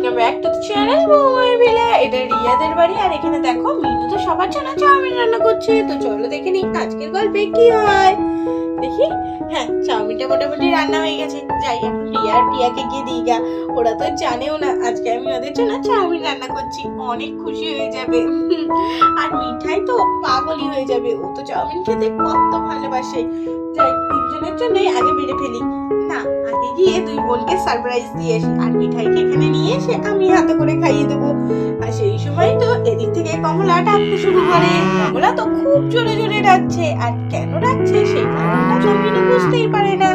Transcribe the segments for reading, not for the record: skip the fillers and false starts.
Welcome back to the channel বৌমার villa. এটা রিয়াদের বাড়ি। আর এখানে দেখো মিনু তো সবার জন্য চাউমিন রান্না করছে। তো চলো দেখে নিই আজকের গল্পে কি হয়। দেখি, হ্যাঁ চাউমিনটা মোটামুটি রান্না হয়ে গেছে। যাই এখন রিয়া আর প্রিয়াকে গিয়ে দিই গা। ওরা তো জানেও না আজকে আমি ওদের জন্য চাউমিন রান্না করছি। অনেক খুশি হয়ে যাবে। আর মিঠাই তো পাগলই হয়ে যাবে। ও তো চাউমিন খেতে কত ভালোবাসে। যাই তিনজনের জন্যই আগে বেড়ে ফেলি। না, আগে গিয়ে দুই বোনকে সারপ্রাইজ দিয়ে আসি। আর মিঠাইকে এখানে নিয়ে এসে আমি হাতে করে খাইয়ে দেবো। আর সেই সময় তো এদিক থেকে কমলা ডাকতে শুরু করে। কমলা তো খুব জোরে জোরে ডাকছে। আর কেন ডাকছে সেই কারণটা জমিনে বুঝতেই পারে না।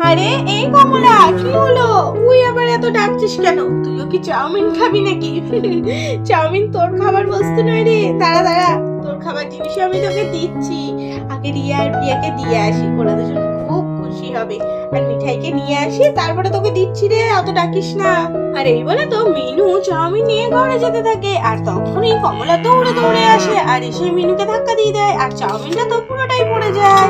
আরে এই কমলা, কি হলো? তুই আবার এত ডাকছিস কেন? তুইও কি চাউমিন খাবি নাকি? চাউমিন তোর খাবার বস্তু নয় রে। দাঁড়া দাঁড়া, তোর খাবার জিনিস আমি তোকে দিচ্ছি। আগে রিয়া আর প্রিয়াকে দিয়ে আসি, ওরা দুজন খুব খুশি হবে। আর মিঠাইকে নিয়ে আসি, তারপরে তোকে দিচ্ছি রে, অত ডাকিস না। আর এই বলে তো মিনু চাউমিন নিয়ে ঘরে যেতে থাকে। আর তখনই কমলা দৌড়ে দৌড়ে আসে আর এসে মিনুকে ধাক্কা দিয়ে দেয়। আর চাউমিনটা তো পুরোটাই পড়ে যায়।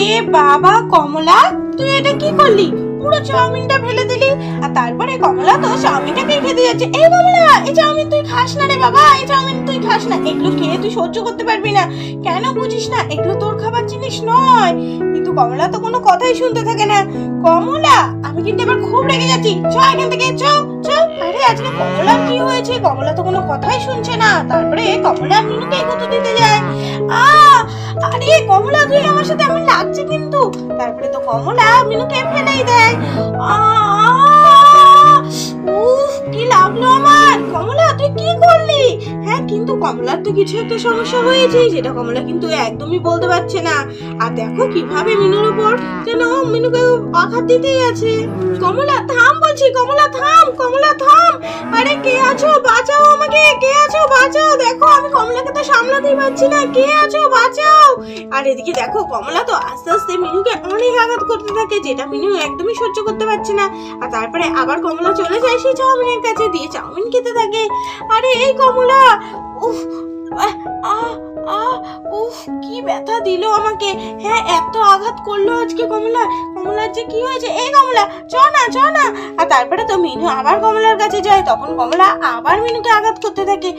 এ বাবা কমলা, তুই এটা কি করলি? পুরো চাউমিনটা ফেলে দিলি। আর তারপরে কমলা তো চাউমিনটাকে খেতে যাচ্ছে। এই কমলা, এই চাউমিন তুই খাস না রে বাবা, এই চাউমিন তুই খাস না। এগুলো খেয়ে তুই সহ্য করতে পারবি না। কেন বুঝিস না? এগুলো তোর খাবার জিনিস নয়। কিন্তু কমলা তো কোনো কথাই শুনতে থাকে না। কমলা, আমি কিন্তু এবার খুব রেগে যাচ্ছি। চ এখান থেকে, চ চ। আরে আজকে কমলা কি হয়েছে? কমলা তো কোনো কথাই শুনছে না। তারপরে কমলা মিনুকে গুঁতো দিতে যায়। আরে কমলা, তুই আমার সাথে এমন লাগছে কিন্তু। তারপরে তো কমলা মিনুকে ফেলেই দেয়। উফ, কি লাগলো আমার। কমলা তুই কি করলি? হ্যাঁ, কিন্তু কমলার তো কিছু একটা সমস্যা হয়েছে, যেটা কমলা কিন্তু একদমই বলতে পারছে না। আর দেখো কিভাবে মিনুর উপর যেন মিনুকে আঘাত দিতেই আছে। কমলা থাম বলছি, কমলা থাম, কমলা থাম। আরে কে আছো? বাঁচাও আমাকে, কে আছো? বাঁচাও। দেখো আমি কমলাকে তো সামলাতেই পারছি না। কে আছো? বাঁচাও। আর এদিকে দেখো কমলা তো আস্তে আস্তে মিনুকে অনেক আঘাত করতে থাকে, যেটা মিনু একদমই সহ্য করতে পারছে না। আর তারপরে আবার কমলা চলে যায় সেই চাউমিনের কাছে, দিয়ে চাউমিন খেতে থাকে। আরে এই কমলা, উফ উফ, কি ব্যথা দিল আমাকে। হ্যাঁ, এত আঘাত করলো আজকে কমলা। কমলার যে কি হয়েছে? এই কমলা চ না, চ না। আর তারপরে তো মিনু আবার কমলার কাছে যায়। তখন কমলা আবার মিনুকে আঘাত করতে থাকে।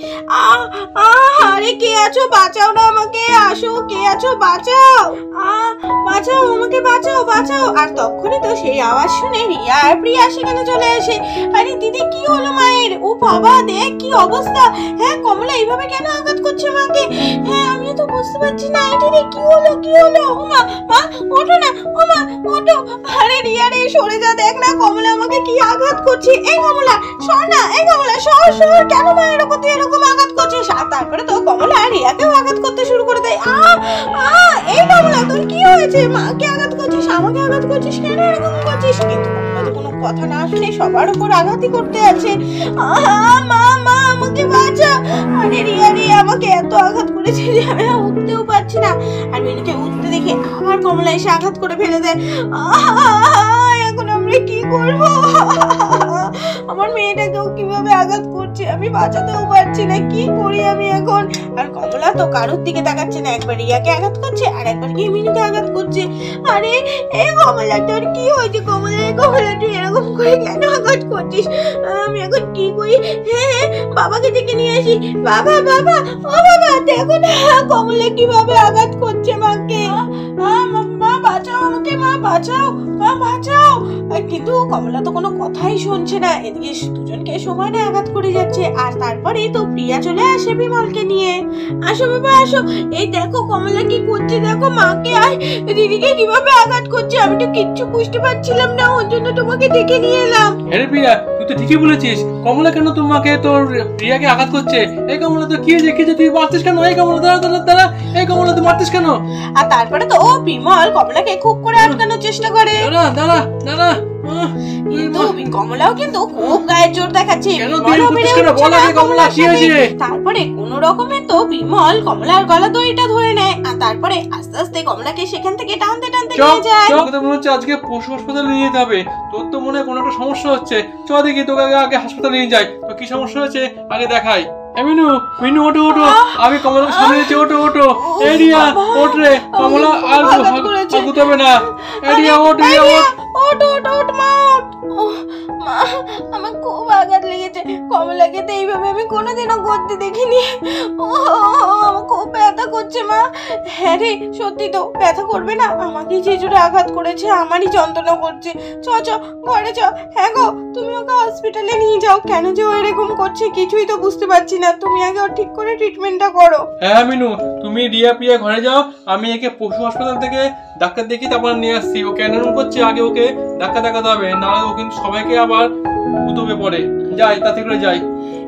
আরে কে আছো? বাঁচাও না আমাকে, আসো, কে আছো? বাঁচাও, বাঁচাও আমাকে, বাঁচাও, বাঁচাও। আর তখনই তো সেই আওয়াজ শুনে রিয়া আর প্রিয়া সেখানে চলে আসে। আরে দিদি, কি হলো মায়ের? ও বাবা, দেখ কি অবস্থা। হ্যাঁ, কমলা এইভাবে কেন আঘাত করছে মাকে? হ্যাঁ, আমিও তো বুঝতে পারছি না। এটা রে কি হলো, কি হলো? ও মা, মা ওঠো না, ও মা ওঠো। আরে রিয়া রে, সরে যা, দেখ না কমলা আমাকে কি আঘাত করছে। এই কমলা সর না, এই কমলা সর সর। কেন মায়ের উপর তুই এরকম আঘাত করছিস? আর তারপরে তো কমলা রিয়াকেও আঘাত করতে শুরু করে দেয়। এই কমলা, তোর কি হয়েছে? মাকে আঘাত করছিস, আমাকে আঘাত করছিস, কেন এরকম করছিস? কিন্তু কমলা তো কোনো কথা না শুনে সবার উপর আঘাতই করতে আছে। মা মা আমাকে বাঁচা। আরে রিয়া রে, আমাকে এত আঘাত করেছে যে আমি উঠতেও পারছি না। আর মিনুকে উঠতে দেখে আবার কমলা এসে আঘাত করে ফেলে দেয়। এখন আমরা কি করবো? আমার মেয়েটাকেও কিভাবে আঘাত করছে, আমি বাঁচাতেও পারছি না। কি করি আমি এখন? আর কমলা তো কারোর দিকে তাকাচ্ছে না। একবার রিয়াকে আঘাত করছে আর একবার গিয়ে মিনুকে আঘাত করছে। আরে এই কমলা, তোর কি হয়েছে? কমলা, কমলা তুই এরকম করে কেন আঘাত করছিস? আমি এখন কি করি? হ্যাঁ, বাবাকে ডেকে নিয়ে আসি। বাবা, বাবা, ও বাবা, দেখো না কমলা কিভাবে আঘাত করছে মাকে। মা বাঁচাও আমাকে, মা বাঁচাও, মা বাঁচাও। কিন্তু কমলা তো কোনো কথাই শুনছে না। এদিকে দুজনকে সমানে আঘাত করে যাচ্ছে। আর তারপরে তো প্রিয়া চলে আসে বিমলকে নিয়ে। আসো বাবা, আসো। এই দেখো কমলা কি করছে, দেখো মাকে আর দিদিকে কিভাবে আঘাত করছে। আমি তো কিচ্ছু বুঝতে পারছিলাম না, ওর জন্য তোমাকে ডেকে নিয়ে এলাম। আরে প্রিয়া, তুই তো ঠিকই বলেছিস। কমলা কেন তোমাকে তোর প্রিয়াকে আঘাত করছে? এই কমলা, তো কি দেখেছিস? তুই মারতিস কেন? এই কমলা দাঁড়া দাঁড়া দাঁড়া, এই কমলা তুই মারতিস কেন? আর তারপরে তো বিমল কমলাকে খুব করে আটকানোর চেষ্টা করে। দাঁড়া দাঁড়া দাঁড়া। কিন্তু কমলাও কিন্তু খুব গায়ের জোর দেখাচ্ছে। তারপরে কোন রকমে তো বিমল কমলার গলা দড়িটা ধরে নেয়। আর তারপরে আস্তে আস্তে কমলাকে সেখান থেকে টানতে টানতে নিয়ে যায়। মনে হচ্ছে আজকে পশু হাসপাতালে নিয়ে যেতে হবে। তোর তো মনে হয় কোনো একটা সমস্যা হচ্ছে। চ দেখি, তোকে আগে হাসপাতালে নিয়ে যাই। তো কি সমস্যা হয়েছে আগে দেখাই। মিনু, মিনু ওঠো ওঠো, আমি কমলা সামনে নিয়েছি, ওঠো ওঠো। এরিয়া ওঠ রে, কমলা আর গুতাবে না। এরিয়া ওঠ, এরিয়া ওঠ, ওঠ ওঠ ওঠ, মা ওঠ। মা, আমার খুব আঘাত লেগেছে। কমলাকে তো এইভাবে আমি কোনোদিনও করতে দেখিনি। ও আমার খুব ব্যথা করছে মা। হ্যাঁ রে, সত্যি তো ব্যথা করবে না? আমাকে যে জোরে আঘাত করেছে আমারই যন্ত্রণা করছে। চ চ ঘরে চ। হ্যাঁ গো, তুমি ওকে হসপিটালে নিয়ে যাও। কেন যে ও এরকম করছে কিছুই তো বুঝতে পারছি না। তুমি আগে ওর ঠিক করে ট্রিটমেন্টটা করো। হ্যাঁ মিনু, তুমি রিয়া প্রিয়া ঘরে যাও, আমি একে পশু হাসপাতাল থেকে ডাক্তার দেখি তারপর নিয়ে আসছি। ও কেন এরকম করছে আগে ওকে ডাক্তার দেখাতে হবে, নাহলে ও কিন্তু সবাইকে আবার উতবে পড়ে। যাই, তাতে করে যাই।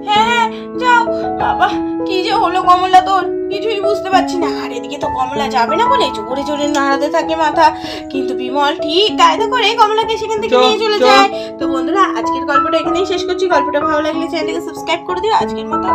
হ্যাঁ হ্যাঁ যাও। বাবা কি যে হলো কমলা, তোর কিছুই বুঝতে পারছি না। আর এদিকে তো কমলা যাবে না বলে জোরে জোরে নাড়াতে থাকে মাথা, কিন্তু বিমল ঠিক কায়দা করে কমলাকে সেখান থেকে নিয়ে চলে যায়। তো বন্ধুরা, আজকের গল্পটা এখানেই শেষ করছি। গল্পটা ভালো লাগলে চ্যানেলটাকে সাবস্ক্রাইব করে দিও। আজকের মতো